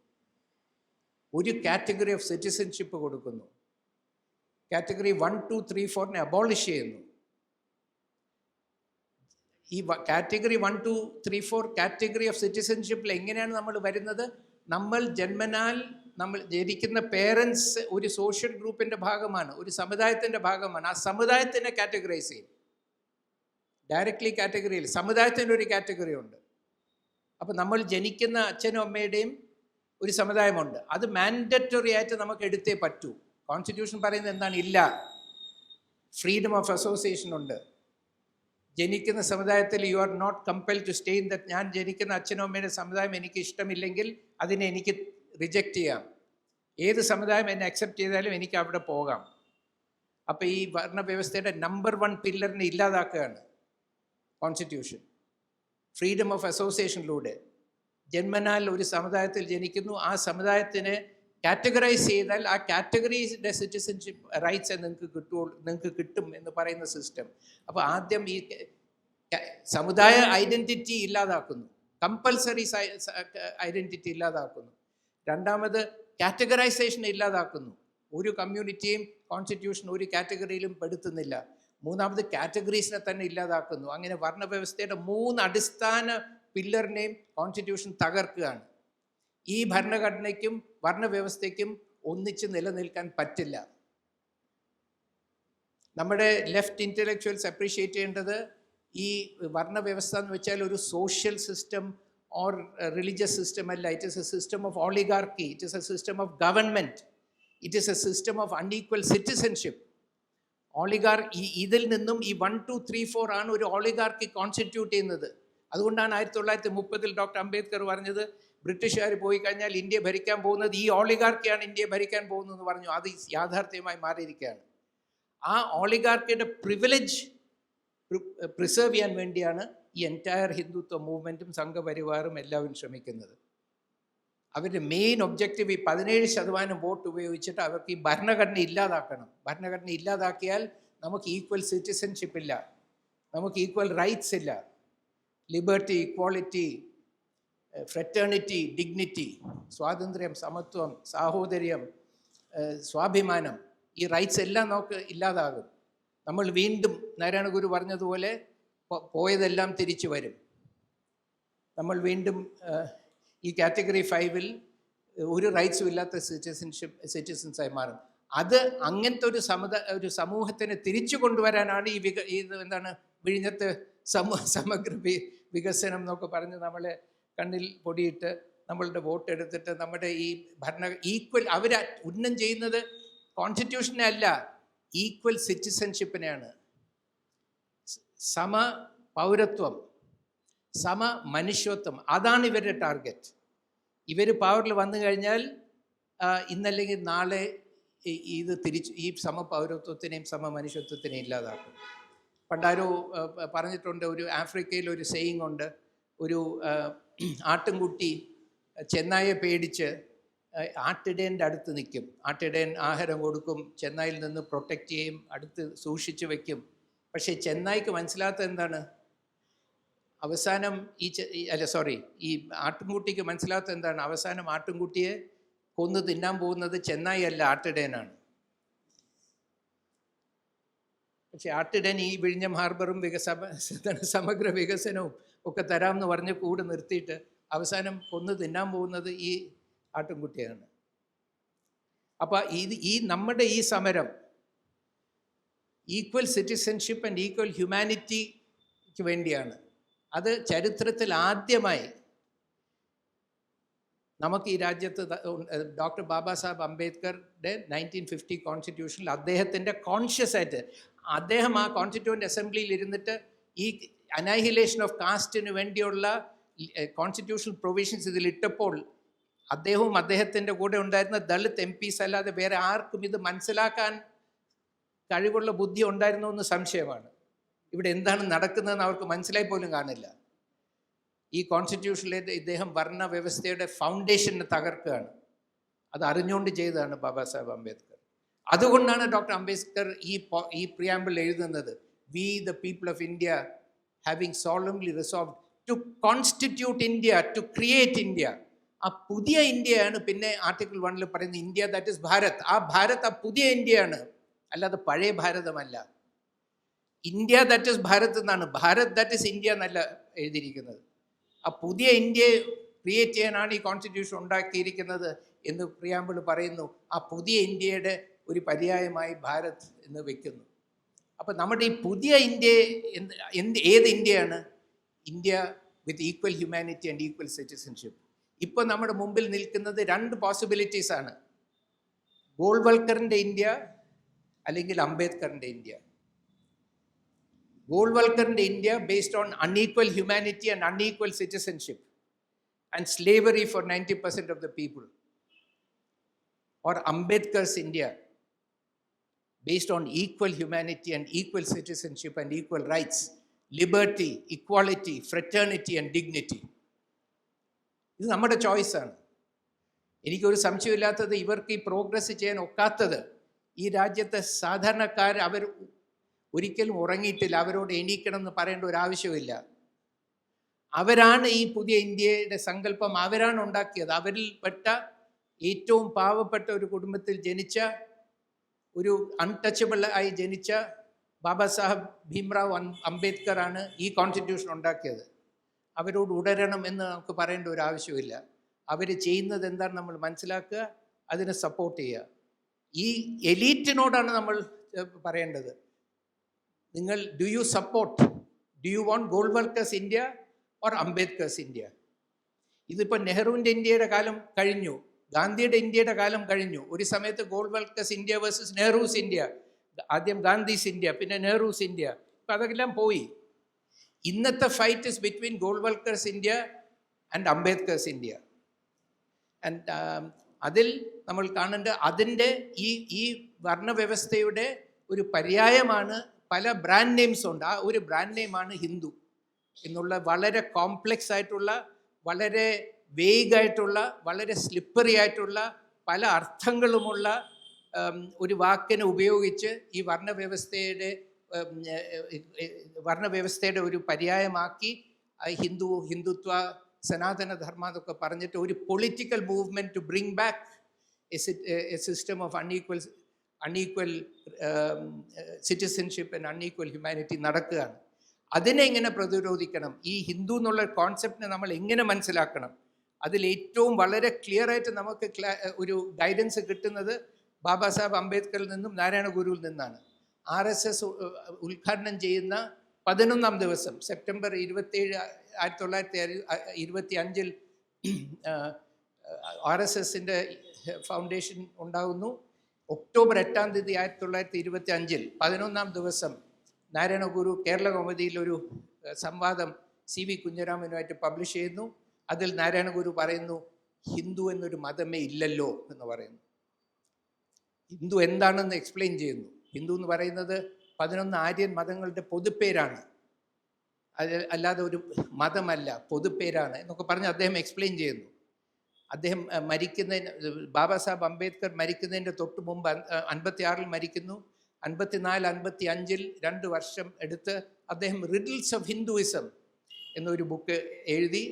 ഒരു കാറ്റഗറി ഓഫ് സിറ്റിസൺഷിപ്പ് കൊടുക്കുന്നു. കാറ്റഗറി 1, 2, 3, 4 അബോളിഷ് ചെയ്യുന്നു. ഈ കാറ്റഗറി 1, 2, 3, 4 കാറ്റഗറി ഓഫ് സിറ്റിസൺഷിപ്പിൽ എങ്ങനെയാണ് നമ്മൾ വരുന്നത്? നമ്മൾ ജന്മനാൽ നമ്മൾ ജനിക്കുന്ന പേരൻസ് ഒരു സോഷ്യൽ ഗ്രൂപ്പിൻ്റെ ഭാഗമാണ്, ഒരു സമുദായത്തിൻ്റെ ഭാഗമാണ്. ആ സമുദായത്തിനെ കാറ്റഗറൈസ് ചെയ്യും. ഡയറക്റ്റ്ലി കാറ്റഗറിയിൽ സമുദായത്തിൻ്റെ ഒരു കാറ്റഗറി ഉണ്ട്. അപ്പോൾ നമ്മൾ ജനിക്കുന്ന അച്ഛനും അമ്മയുടെയും ഒരു സമുദായമുണ്ട്. അത് മാൻഡറ്ററി ആയിട്ട് നമുക്ക് എടുത്തേ പറ്റൂ. കോൺസ്റ്റിറ്റ്യൂഷൻ പറയുന്നത് എന്താണ്? ഇല്ല. ഫ്രീഡം ഓഫ് അസോസിയേഷൻ ഉണ്ട്. ജനിക്കുന്ന സമുദായത്തിൽ you are not compel to stay in that. ഞാൻ ജനിക്കുന്ന അച്ഛനും അമ്മയുടെ സമുദായം എനിക്ക് ഇഷ്ടമില്ലെങ്കിൽ അതിനെ എനിക്ക് റിജക്റ്റ് ചെയ്യാം. ഏത് സമുദായം എന്നെ അക്സെപ്റ്റ് ചെയ്താലും എനിക്ക് അവിടെ പോകാം. അപ്പോൾ ഈ ഭരണവ്യവസ്ഥയുടെ നമ്പർ 1 പില്ലറിനെ ഇല്ലാതാക്കുകയാണ് കോൺസ്റ്റിറ്റ്യൂഷൻ. ഫ്രീഡം ഓഫ് അസോസിയേഷനിലൂടെ ജന്മനാൽ ഒരു സമുദായത്തിൽ ജനിക്കുന്നു, ആ സമുദായത്തിനെ കാറ്റഗറൈസ് ചെയ്താൽ ആ കാറ്റഗറിയുടെ സിറ്റിസൺഷിപ്പ് റൈറ്റ്സ് നിങ്ങൾക്ക് കിട്ടും എന്ന് പറയുന്ന സിസ്റ്റം. അപ്പോൾ ആദ്യം ഈ സമുദായ ഐഡൻറ്റിറ്റി ഇല്ലാതാക്കുന്നു, കമ്പൽസറി ഐഡൻറ്റിറ്റി ഇല്ലാതാക്കുന്നു. രണ്ടാമത് കാറ്റഗറൈസേഷൻ ഇല്ലാതാക്കുന്നു. ഒരു കമ്മ്യൂണിറ്റിയും കോൺസ്റ്റിറ്റ്യൂഷൻ ഒരു കാറ്റഗറിയിലും പെടുത്തുന്നില്ല. മൂന്നാമത് കാറ്റഗറീസിനെ തന്നെ ഇല്ലാതാക്കുന്നു. അങ്ങനെ വർണ്ണവ്യവസ്ഥയുടെ 3 അടിസ്ഥാന പില്ലറിനെയും കോൺസ്റ്റിറ്റ്യൂഷൻ തകർക്കുകയാണ്. ഈ ഭരണഘടനയ്ക്കും വർണ്ണവ്യവസ്ഥയ്ക്കും ഒന്നിച്ച് നിലനിൽക്കാൻ പറ്റില്ല. നമ്മുടെ ലെഫ്റ്റ് ഇൻ്റലക്ച്വൽസ് അപ്രീഷിയേറ്റ് ചെയ്യേണ്ടത് ഈ വർണ്ണവ്യവസ്ഥ എന്ന് വെച്ചാൽ ഒരു social system or religious system അല്ല. It is a system of oligarchy, it is a system of government, it is a system of unequal citizenship. ഇതിൽ നിന്നും ഈ 1, 2, 3, 4 ആണ് ഒരു ഓളിഗാർക്കി കോൺസ്റ്റിറ്റ്യൂട്ട് ചെയ്യുന്നത്. അതുകൊണ്ടാണ് 1930 ഡോക്ടർ അംബേദ്കർ പറഞ്ഞത് ബ്രിട്ടീഷുകാർ പോയി കഴിഞ്ഞാൽ ഇന്ത്യ ഭരിക്കാൻ പോകുന്നത് ഈ ഓളിഗാർക്കിയാണ് ഇന്ത്യയെ ഭരിക്കാൻ പോകുന്നതെന്ന് പറഞ്ഞു. അത് യാഥാർത്ഥ്യമായി മാറിയിരിക്കുകയാണ്. ആ ഓളിഗാർക്കിയുടെ പ്രിവിലേജ് പ്രിസർവ് ചെയ്യാൻ വേണ്ടിയാണ് ഈ എൻറ്റയർ ഹിന്ദുത്വ മൂവ്മെൻറ്റും സംഘപരിവാറും എല്ലാവരും ശ്രമിക്കുന്നത്. അവരുടെ മെയിൻ ഒബ്ജക്റ്റീവ് ഈ 17% വോട്ട് ഉപയോഗിച്ചിട്ട് അവർക്ക് ഈ ഭരണഘടന ഇല്ലാതാക്കണം. ഭരണഘടന ഇല്ലാതാക്കിയാൽ നമുക്ക് ഈക്വൽ സിറ്റിസൺഷിപ്പ് ഇല്ല, നമുക്ക് ഈക്വൽ റൈറ്റ്സ് ഇല്ല. ലിബർട്ടി, ഇക്വാളിറ്റി, ഫ്രെറ്റേണിറ്റി, ഡിഗ്നിറ്റി, സ്വാതന്ത്ര്യം, സമത്വം, സാഹോദര്യം, സ്വാഭിമാനം, ഈ റൈറ്റ്സ് എല്ലാം നമുക്ക് ഇല്ലാതാകും. നമ്മൾ വീണ്ടും നാരായണ ഗുരു പറഞ്ഞതുപോലെ പോയതെല്ലാം തിരിച്ചു വരും. നമ്മൾ വീണ്ടും ഈ കാറ്റഗറി 5ൽ ഒരു റൈറ്റ്സും ഇല്ലാത്ത സിറ്റിസൺസായി മാറും. അത് അങ്ങനത്തെ ഒരു സമൂഹത്തിനെ തിരിച്ചു കൊണ്ടുവരാനാണ് ഈ എന്താണ് വിഴിഞ്ഞത്ത് സമഗ്ര വികസനം എന്നൊക്കെ പറഞ്ഞ് നമ്മളെ കണ്ണിൽ പൊടിയിട്ട് നമ്മളുടെ വോട്ട് എടുത്തിട്ട് നമ്മുടെ ഈ ഈക്വൽ അവർ ഉന്നം ചെയ്യുന്നത് കോൺസ്റ്റിറ്റ്യൂഷനെ അല്ല, ഈക്വൽ സിറ്റിസൺഷിപ്പിനെയാണ്. സമ പൗരത്വം, സമ മനുഷ്യത്വം, അതാണ് ഇവരുടെ ടാർഗറ്റ്. ഇവർ പവറിൽ വന്നു കഴിഞ്ഞാൽ ഇന്നല്ലെങ്കിൽ നാളെ ഇത് തിരിച്ച് ഈ സമപൗരത്വത്തിനെയും സമ മനുഷ്യത്വത്തിനെയും ഇല്ലാതാക്കും. പണ്ടാരോ പറഞ്ഞിട്ടുണ്ട്, ഒരു ആഫ്രിക്കയിൽ ഒരു സെയിങ് ഉണ്ട്, ഒരു ആട്ടിൻകുട്ടി ചെന്നായെ പേടിച്ച് ആട്ടിടേൻ്റെ അടുത്ത് നിൽക്കും. ആട്ടിടയൻ ആഹാരം കൊടുക്കും, ചെന്നായിൽ നിന്ന് പ്രൊട്ടക്റ്റ് ചെയ്യും, അടുത്ത് സൂക്ഷിച്ച് വെക്കും. പക്ഷേ ചെന്നായ്ക്ക് മനസ്സിലാത്ത എന്താണ്, അവസാനം ഈ ആട്ടിൻകുട്ടിക്ക് മനസ്സിലാത്ത എന്താണ്, അവസാനം ആട്ടിൻകുട്ടിയെ കൊന്ന് തിന്നാൻ പോകുന്നത് ചെന്നായി അല്ല, ആട്ടിടയനാണ്. പക്ഷെ ആട്ടിടയൻ ഈ വിഴിഞ്ഞം ഹാർബറും സമഗ്ര വികസനവും ഒക്കെ തരാമെന്ന് പറഞ്ഞ് കൂടെ നിർത്തിയിട്ട് അവസാനം കൊന്ന് തിന്നാൻ പോകുന്നത് ഈ ആട്ടിൻകുട്ടിയാണ്. അപ്പം ഈ നമ്മുടെ ഈ സമരം ഈക്വൽ സിറ്റിസൺഷിപ്പ് ആൻഡ് ഈക്വൽ ഹ്യൂമാനിറ്റിക്ക് വേണ്ടിയാണ്. അത് ചരിത്രത്തിൽ ആദ്യമായി നമുക്ക് ഈ രാജ്യത്ത് ഡോക്ടർ ബാബാ സാഹബ് അംബേദ്കറുടെ 1950 കോൺസ്റ്റിറ്റ്യൂഷനിൽ അദ്ദേഹത്തിൻ്റെ കോൺഷ്യസ് ആയിട്ട് അദ്ദേഹം ആ കോൺസ്റ്റിറ്റ്യൂവൻ്റ് അസംബ്ലിയിൽ ഇരുന്നിട്ട് ഈ അനൈഹിലേഷൻ ഓഫ് കാസ്റ്റിന് വേണ്ടിയുള്ള കോൺസ്റ്റിറ്റ്യൂഷണൽ പ്രൊവിഷൻസ് ഇതിലിട്ടപ്പോൾ അദ്ദേഹവും അദ്ദേഹത്തിൻ്റെ കൂടെ ഉണ്ടായിരുന്ന ദളിത് MPs അല്ലാതെ വേറെ ആർക്കും ഇത് മനസ്സിലാക്കാൻ കഴിവുള്ള ബുദ്ധി ഉണ്ടായിരുന്നോ എന്ന് സംശയമാണ്. ഇവിടെ എന്താണ് നടക്കുന്നതെന്ന് അവർക്ക് മനസ്സിലായി പോലും കാണില്ല. ഈ കോൺസ്റ്റിറ്റ്യൂഷനിലെ ഇദ്ദേഹം വർണ്ണ വ്യവസ്ഥയുടെ ഫൗണ്ടേഷനെ തകർക്കുകയാണ്. അത് അറിഞ്ഞുകൊണ്ട് ചെയ്തതാണ് ബാബാ സാഹേബ് അംബേദ്കർ. അതുകൊണ്ടാണ് ഡോക്ടർ അംബേദ്കർ ഈ പ്രിയാമ്പിൾ എഴുതുന്നത്, we the people of India having solemnly resolved to constitute India, to create India. ആ പുതിയ ഇന്ത്യയാണ് പിന്നെ ആർട്ടിക്കിൾ 1 പറയുന്നത്, ഇന്ത്യ ദാറ്റ് ഇസ് ഭാരത്. ആ ഭാരത് ആ പുതിയ ഇന്ത്യയാണ്, അല്ലാതെ പഴയ ഭാരതമല്ല. ഇന്ത്യ ദാറ്റ് ഇസ് ഭാരത് എന്നാണ്, ഭാരത് ദാറ്റ് ഇസ് ഇന്ത്യ എന്നല്ല എഴുതിയിരിക്കുന്നത്. ആ പുതിയ ഇന്ത്യയെ ക്രിയേറ്റ് ചെയ്യാനാണ് ഈ കോൺസ്റ്റിറ്റ്യൂഷൻ ഉണ്ടാക്കിയിരിക്കുന്നത് എന്ന് പ്രിയാമ്പിൾ പറയുന്നു. ആ പുതിയ ഇന്ത്യയുടെ ഒരു പര്യായമായി ഭാരത് എന്ന് വെക്കുന്നു. അപ്പം നമ്മുടെ ഈ പുതിയ ഇന്ത്യ ഏത് ഇന്ത്യയാണ്? India with equal humanity and equal citizenship. ഇപ്പോൾ നമ്മുടെ മുമ്പിൽ നിൽക്കുന്നത് 2 പോസിബിലിറ്റീസാണ്, ഗോൾവൽക്കറിൻ്റെ ഇന്ത്യ അല്ലെങ്കിൽ അംബേദ്കറിൻ്റെ ഇന്ത്യ. ഗോൾവൽക്കറിൻ്റെ India based on unequal humanity and unequal citizenship and slavery for 90% of the people, or Ambedkar's India based on equal humanity and equal citizenship and equal rights, liberty, equality, fraternity and dignity. ഇത് നമ്മുടെ ചോയ്സാണ്. എനിക്കൊരു സംശയമില്ലാത്തത്, ഇവർക്ക് ഈ പ്രോഗ്രസ് ചെയ്യാൻ ഒക്കാത്തത് ഈ രാജ്യത്തെ സാധാരണക്കാർ അവർ ഒരിക്കലും ഉറങ്ങിയിട്ടില്ല. അവരോട് എണീക്കണം എന്ന് പറയേണ്ട ഒരു ആവശ്യമില്ല. അവരാണ് ഈ പുതിയ ഇന്ത്യയുടെ സങ്കല്പം അവരാണ് ഉണ്ടാക്കിയത്. അവരിൽപ്പെട്ട ഏറ്റവും പാവപ്പെട്ട ഒരു കുടുംബത്തിൽ ജനിച്ച, ഒരു അൺടച്ചബിൾ ആയി ജനിച്ച ബാബാ സാഹബ് ഭീംറാവ് അംബേദ്കർ ആണ് ഈ കോൺസ്റ്റിറ്റ്യൂഷൻ ഉണ്ടാക്കിയത്. അവരോട് ഉടരണം എന്ന് നമുക്ക് പറയേണ്ട ഒരു ആവശ്യമില്ല. അവർ ചെയ്യുന്നത് എന്താണ് നമ്മൾ മനസ്സിലാക്കുക, അതിനെ സപ്പോർട്ട് ചെയ്യുക. ഈ എലീറ്റിനോടാണ് നമ്മൾ പറയേണ്ടത്, നിങ്ങൾ do you support, do you want Golwalkar's India or Ambedkar's India? ഇതിപ്പോൾ നെഹ്റുവിൻ്റെ ഇന്ത്യയുടെ കാലം കഴിഞ്ഞു, ഗാന്ധിയുടെ ഇന്ത്യയുടെ കാലം കഴിഞ്ഞു. ഒരു സമയത്ത് ഗോൾവൽക്കേഴ്സ് ഇന്ത്യ വേഴ്സസ് നെഹ്റൂസ് ഇന്ത്യ, ആദ്യം ഗാന്ധീസ് ഇന്ത്യ, പിന്നെ നെഹ്റൂസ് ഇന്ത്യ, ഇപ്പം അതെല്ലാം പോയി. ഇന്നത്തെ fight is between Golwalkar's India and Ambedkar's India. And അതിൽ നമ്മൾ കാണേണ്ട അതിൻ്റെ ഈ വർണ്ണവ്യവസ്ഥയുടെ ഒരു പര്യായമാണ്, പല ബ്രാൻഡ് നെയിംസ് ഉണ്ട്. ആ ഒരു ബ്രാൻഡ് നെയിമാണ് ഹിന്ദു എന്നുള്ള വളരെ കോംപ്ലെക്സ് ആയിട്ടുള്ള, വളരെ വേഗായിട്ടുള്ള, വളരെ സ്ലിപ്പറി ആയിട്ടുള്ള, പല അർത്ഥങ്ങളുമുള്ള ഒരു വാക്കിനെ ഉപയോഗിച്ച് ഈ വർണ്ണവ്യവസ്ഥയുടെ ഒരു പര്യായമാക്കി ഹിന്ദുത്വ, സനാതന ധർമ്മ എന്നൊക്കെ പറഞ്ഞിട്ട് ഒരു political movement to bring back a system of unequal citizenship and unequal humanity നടക്കുകയാണ്. അതിനെ എങ്ങനെ പ്രതിരോധിക്കണം, ഈ ഹിന്ദു എന്നുള്ള കോൺസെപ്റ്റിനെ നമ്മൾ എങ്ങനെ മനസ്സിലാക്കണം, അതിൽ ഏറ്റവും വളരെ ക്ലിയർ ആയിട്ട് നമുക്ക് ഒരു ഗൈഡൻസ് കിട്ടുന്നത് ബാബാ സാഹബ് അംബേദ്കറിൽ നിന്നും നാരായണ ഗുരുവിൽ നിന്നാണ്. RSS ഉദ്ഘാടനം ചെയ്യുന്ന 11-ാം ദിവസം സെപ്റ്റംബർ 27, 1925 RSSൻ്റെ ഫൗണ്ടേഷൻ ഉണ്ടാകുന്നു. ഒക്ടോബർ 8-ാം തീയതി 1925 11-ാം ദിവസം നാരായണ ഗുരു കേരള കൗമുദിയിൽ ഒരു സംവാദം CV കുഞ്ഞിരാമനുമായിട്ട് പബ്ലിഷ് ചെയ്യുന്നു. അതിൽ നാരായണ ഗുരു പറയുന്നു, ഹിന്ദു എന്നൊരു മതമേ ഇല്ലല്ലോ എന്ന് പറയുന്നു. ഹിന്ദു എന്താണെന്ന് എക്സ്പ്ലെയിൻ ചെയ്യുന്നു. ഹിന്ദു എന്ന് പറയുന്നത് 11 ആര്യൻ മതങ്ങളുടെ പൊതുപ്പേരാണ്, അത് അല്ലാതെ ഒരു മതമല്ല, പൊതുപ്പേരാണ് എന്നൊക്കെ പറഞ്ഞ് അദ്ദേഹം എക്സ്പ്ലെയിൻ ചെയ്യുന്നു. അദ്ദേഹം മരിക്കുന്നതിന്, ബാബാ സാഹബ് അംബേദ്കർ മരിക്കുന്നതിൻ്റെ തൊട്ട് മുമ്പ് 56 മരിക്കുന്നു. 54, 55 2 വർഷം എടുത്ത് അദ്ദേഹം റിഡിൽസ് ഓഫ് ഹിന്ദുയിസം എന്നൊരു ബുക്ക് എഴുതി.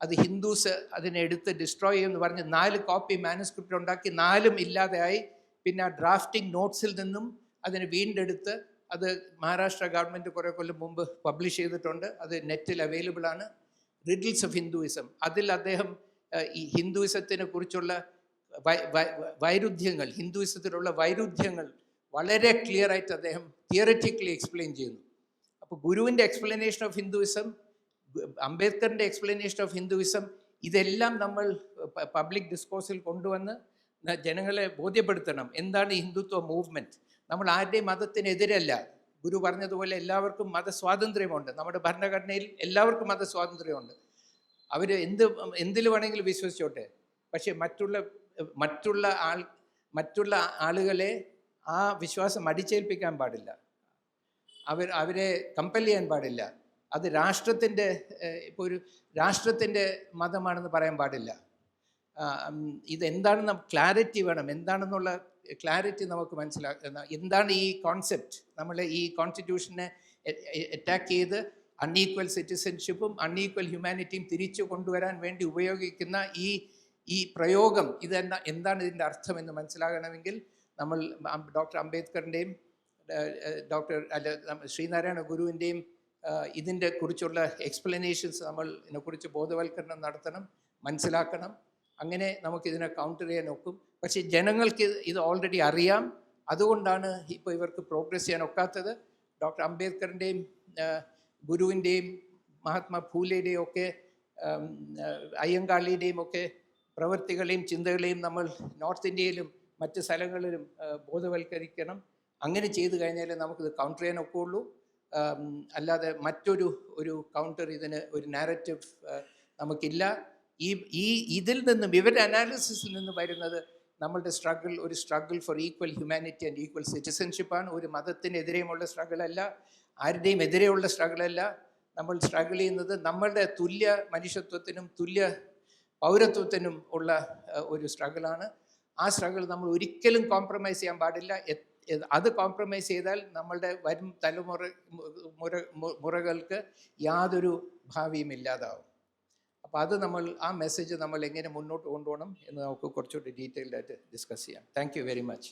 അത് ഹിന്ദുസ് അതിനെ എടുത്ത് ഡിസ്ട്രോയ് ചെയ്യുമെന്ന് പറഞ്ഞ് 4 കോപ്പി മാനുസ്ക്രിപ്റ്റ് ഉണ്ടാക്കി. 4ഉം ഇല്ലാതെയായി. പിന്നെ ആ ഡ്രാഫ്റ്റിംഗ് നോട്ട്സിൽ നിന്നും അതിനെ വീണ്ടെടുത്ത് അത് മഹാരാഷ്ട്ര ഗവൺമെൻറ് കുറേ കൊല്ലം മുമ്പ് പബ്ലിഷ് ചെയ്തിട്ടുണ്ട്. അത് നെറ്റിൽ അവൈലബിൾ ആണ്, റിഡിൽസ് ഓഫ് ഹിന്ദുയിസം. അതിൽ അദ്ദേഹം ഈ ഹിന്ദുയിസത്തിനെ കുറിച്ചുള്ള വൈരുദ്ധ്യങ്ങൾ, ഹിന്ദുയിസത്തിലുള്ള വൈരുദ്ധ്യങ്ങൾ വളരെ ക്ലിയർ ആയിട്ട് അദ്ദേഹം തിയററ്റിക്കലി എക്സ്പ്ലെയിൻ ചെയ്യുന്നു. അപ്പോൾ ഗുരുവിൻ്റെ എക്സ്പ്ലനേഷൻ ഓഫ് ഹിന്ദുയിസം, അംബേദ്കറിൻ്റെ എക്സ്പ്ലനേഷൻ ഓഫ് ഹിന്ദുയിസം, ഇതെല്ലാം നമ്മൾ പബ്ലിക് ഡിസ്കോഴ്സിൽ കൊണ്ടുവന്ന് ജനങ്ങളെ ബോധ്യപ്പെടുത്തണം. എന്താണ് ഈ ഹിന്ദുത്വ മൂവ്മെൻറ്റ്? നമ്മൾ ആരുടെയും മതത്തിനെതിരല്ല. ഗുരു പറഞ്ഞതുപോലെ എല്ലാവർക്കും മതസ്വാതന്ത്ര്യമുണ്ട്. നമ്മുടെ ഭരണഘടനയിൽ എല്ലാവർക്കും മതസ്വാതന്ത്ര്യമുണ്ട്. അവർ എന്തിൽ വേണമെങ്കിലും വിശ്വസിച്ചോട്ടെ. പക്ഷേ മറ്റുള്ള ആളുകളെ ആ വിശ്വാസം അടിച്ചേൽപ്പിക്കാൻ പാടില്ല, അവരെ കമ്പൽ ചെയ്യാൻ പാടില്ല. അത് ഇപ്പോൾ ഒരു രാഷ്ട്രത്തിൻ്റെ മതമാണെന്ന് പറയാൻ പാടില്ല. ഇതെന്താണെന്ന് ക്ലാരിറ്റി വേണം. എന്താണെന്നുള്ള ക്ലാരിറ്റി നമുക്ക് മനസ്സിലാക്കുന്ന, എന്താണ് ഈ കോൺസെപ്റ്റ്? നമ്മൾ ഈ കോൺസ്റ്റിറ്റ്യൂഷനെ അറ്റാക്ക് ചെയ്ത് അൺഈക്വൽ സിറ്റിസൺഷിപ്പും അൺഈക്വൽ ഹ്യൂമാനിറ്റിയും തിരിച്ചു കൊണ്ടുവരാൻ വേണ്ടി ഉപയോഗിക്കുന്ന ഈ പ്രയോഗം, എന്താണ് ഇതിൻ്റെ അർത്ഥം എന്ന് മനസ്സിലാകണമെങ്കിൽ നമ്മൾ ഡോക്ടർ അംബേദ്കറിൻ്റെയും ശ്രീനാരായണ ഗുരുവിൻ്റെയും ഇതിൻ്റെ കുറിച്ചുള്ള എക്സ്പ്ലനേഷൻസ് നമ്മൾ ഇതിനെക്കുറിച്ച് ബോധവൽക്കരണം നടത്തണം, മനസ്സിലാക്കണം. അങ്ങനെ നമുക്കിതിനെ കൗണ്ടർ ചെയ്യാൻ ഒക്കും. പക്ഷേ ജനങ്ങൾക്ക് ഇത് ഓൾറെഡി അറിയാം. അതുകൊണ്ടാണ് ഇപ്പോൾ ഇവർക്ക് പ്രോഗ്രസ് ചെയ്യാൻ ഒക്കാത്തത്. ഡോക്ടർ അംബേദ്കറിൻ്റെയും ഗുരുവിൻ്റെയും മഹാത്മാ ഫൂലെയുടെയും ഒക്കെ അയ്യങ്കാളിയുടെയും ഒക്കെ പ്രവൃത്തികളെയും ചിന്തകളെയും നമ്മൾ നോർത്ത് ഇന്ത്യയിലും മറ്റ് സ്ഥലങ്ങളിലും ബോധവൽക്കരിക്കണം. അങ്ങനെ ചെയ്തു കഴിഞ്ഞാൽ നമുക്കിത് കൗണ്ടർ ചെയ്യാൻ ഒക്കുള്ളൂ. അല്ലാതെ മറ്റൊരു കൗണ്ടർ, ഇതിന് ഒരു നാരറ്റീവ് നമുക്കില്ല. ഇതിൽ നിന്നും, ഇവരുടെ അനാലിസിസിൽ നിന്ന് വരുന്നത് നമ്മളുടെ ഒരു struggle for equal humanity and equal സിറ്റിസൺഷിപ്പാണ്. ഒരു മതത്തിനെതിരെയുമുള്ള സ്ട്രഗിളല്ല, ആരുടെയും എതിരെയുള്ള സ്ട്രഗിളല്ല. നമ്മൾ സ്ട്രഗിൾ ചെയ്യുന്നത് നമ്മളുടെ തുല്യ മനുഷ്യത്വത്തിനും തുല്യ പൗരത്വത്തിനും ഉള്ള ഒരു സ്ട്രഗിളാണ്. ആ സ്ട്രഗിൾ നമ്മൾ ഒരിക്കലും കോംപ്രമൈസ് ചെയ്യാൻ പാടില്ല. അത് കോംപ്രമൈസ് ചെയ്താൽ നമ്മളുടെ വരും മുറകൾക്ക് യാതൊരു ഭാവിയും ഇല്ലാതാവും. അപ്പോൾ ആ മെസ്സേജ് നമ്മൾ എങ്ങനെ മുന്നോട്ട് കൊണ്ടുപോകണം എന്ന് നമുക്ക് കുറച്ചുകൂടി ഡീറ്റെയിൽഡായിട്ട് ഡിസ്കസ് ചെയ്യാം. Thank you very much.